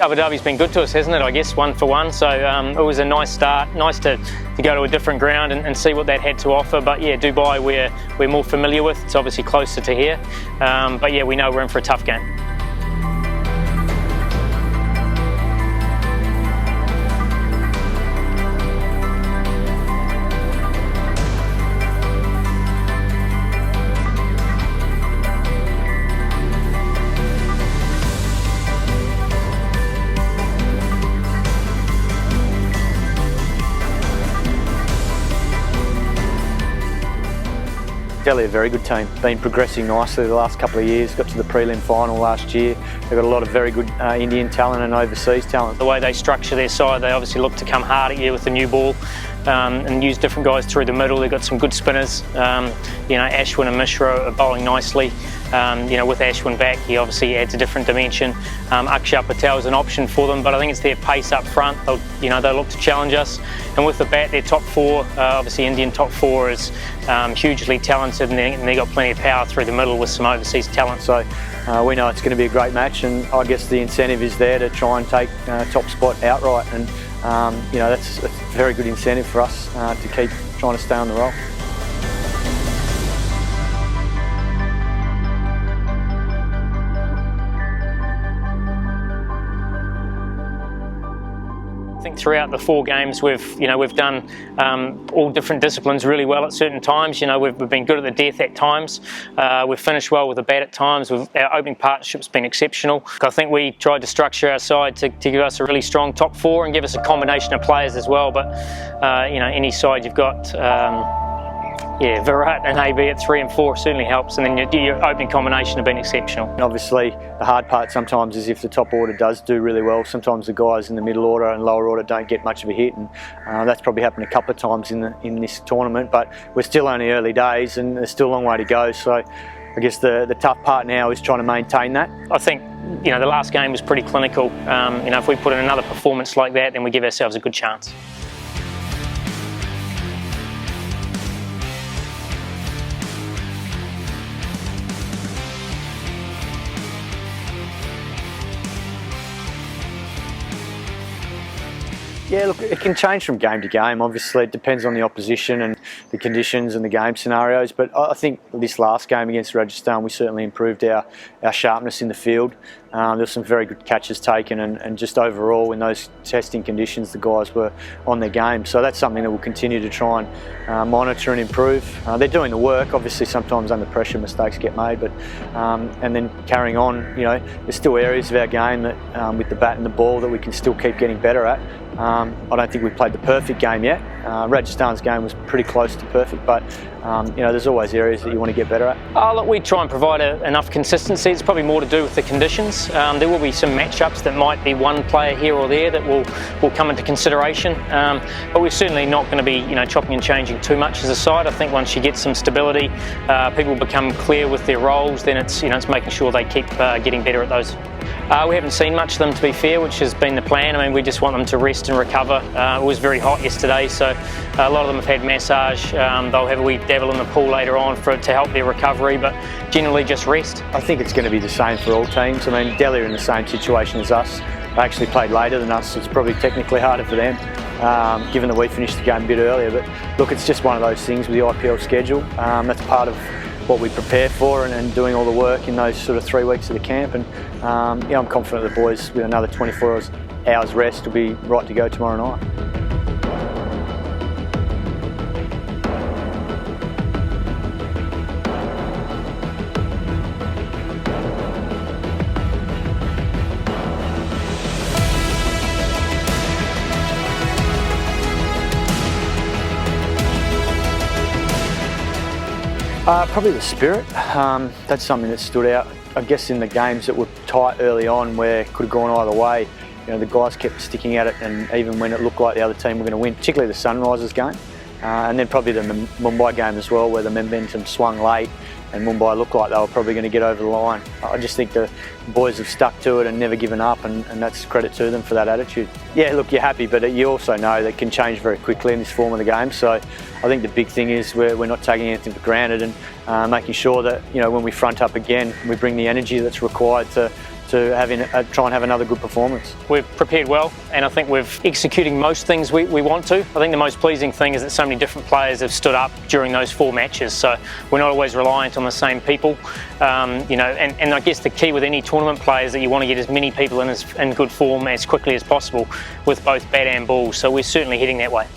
Abu Dhabi's been good to us, hasn't it? I guess 1 for 1. So it was a nice start. Nice to go to a different ground and see what that had to offer. But yeah, Dubai we're more familiar with. It's obviously closer to here. But yeah, we know we're in for a tough game. Delhi are a very good team, been progressing nicely the last couple of years, got to the prelim final last year. They've got a lot of very good Indian talent and overseas talent. The way they structure their side, they obviously look to come hard at you with the new ball and use different guys through the middle. They've got some good spinners. Ashwin and Mishra are bowling nicely. With Ashwin back, he obviously adds a different dimension. Akshar Patel is an option for them, but I think it's their pace up front. They'll look to challenge us. And with the bat, their top four, obviously Indian top four is hugely talented, and they've got plenty of power through the middle with some overseas talent. So we know it's going to be a great match, and I guess the incentive is there to try and take top spot outright, and that's a very good incentive for us to keep trying to stay on the roll. I think throughout the 4 games we've done all different disciplines really well at certain times. We've been good at the death at times. We've finished well with the bat at times. Our opening partnership's been exceptional. I think we tried to structure our side to give us a really strong top 4 and give us a combination of players as well. But any side you've got. Virat and AB at 3 and 4 certainly helps, and then your opening combination have been exceptional. And obviously, the hard part sometimes is if the top order does do really well, sometimes the guys in the middle order and lower order don't get much of a hit, and that's probably happened a couple of times in this tournament. But we're still only early days, and there's still a long way to go. So I guess the tough part now is trying to maintain that. I think the last game was pretty clinical. If we put in another performance like that, then we give ourselves a good chance. Yeah, look, it can change from game to game. Obviously, it depends on the opposition and the conditions and the game scenarios. But I think this last game against Rajasthan, we certainly improved our sharpness in the field. There were some very good catches taken, and just overall in those testing conditions, the guys were on their game. So that's something that we'll continue to try and monitor and improve. They're doing the work. Obviously, sometimes under pressure mistakes get made, but and then carrying on, there's still areas of our game that with the bat and the ball that we can still keep getting better at. I don't think we've played the perfect game yet. Rajasthan's game was pretty close to perfect, but there's always areas that you want to get better at. Look, we try and provide enough consistency. It's probably more to do with the conditions. There will be some matchups that might be one player here or there that will come into consideration, but we're certainly not going to be chopping and changing too much as a side. I think once you get some stability, people become clear with their roles, then it's making sure they keep getting better at those. We haven't seen much of them, to be fair, which has been the plan. I mean, we just want them to rest and recover. It was very hot yesterday, so a lot of them have had massage. They'll have a wee dabble in the pool later on to help their recovery, but generally just rest. I think it's going to be the same for all teams. I mean, Delhi are in the same situation as us. They actually played later than us, so it's probably technically harder for them, given that we finished the game a bit earlier. But look, it's just one of those things with the IPL schedule. That's part of what we prepare for and doing all the work in those sort of 3 weeks of the camp. And I'm confident the boys with another 24 hours rest will be right to go tomorrow night. Probably the spirit. That's something that stood out. I guess in the games that were tight early on, where it could have gone either way, the guys kept sticking at it, and even when it looked like the other team were going to win, particularly the Sunrisers game, and then probably the Mumbai game as well, where the momentum swung late and Mumbai looked like they were probably going to get over the line. I just think the boys have stuck to it and never given up, and that's credit to them for that attitude. Yeah, look, you're happy, but you also know that it can change very quickly in this form of the game. So I think the big thing is we're not taking anything for granted, and making sure that when we front up again, we bring the energy that's required to to try and have another good performance. We've prepared well, and I think we're executing most things we want to. I think the most pleasing thing is that so many different players have stood up during those 4 matches, so we're not always reliant on the same people. And I guess the key with any tournament play is that you want to get as many people in good form as quickly as possible with both bat and ball, so we're certainly heading that way.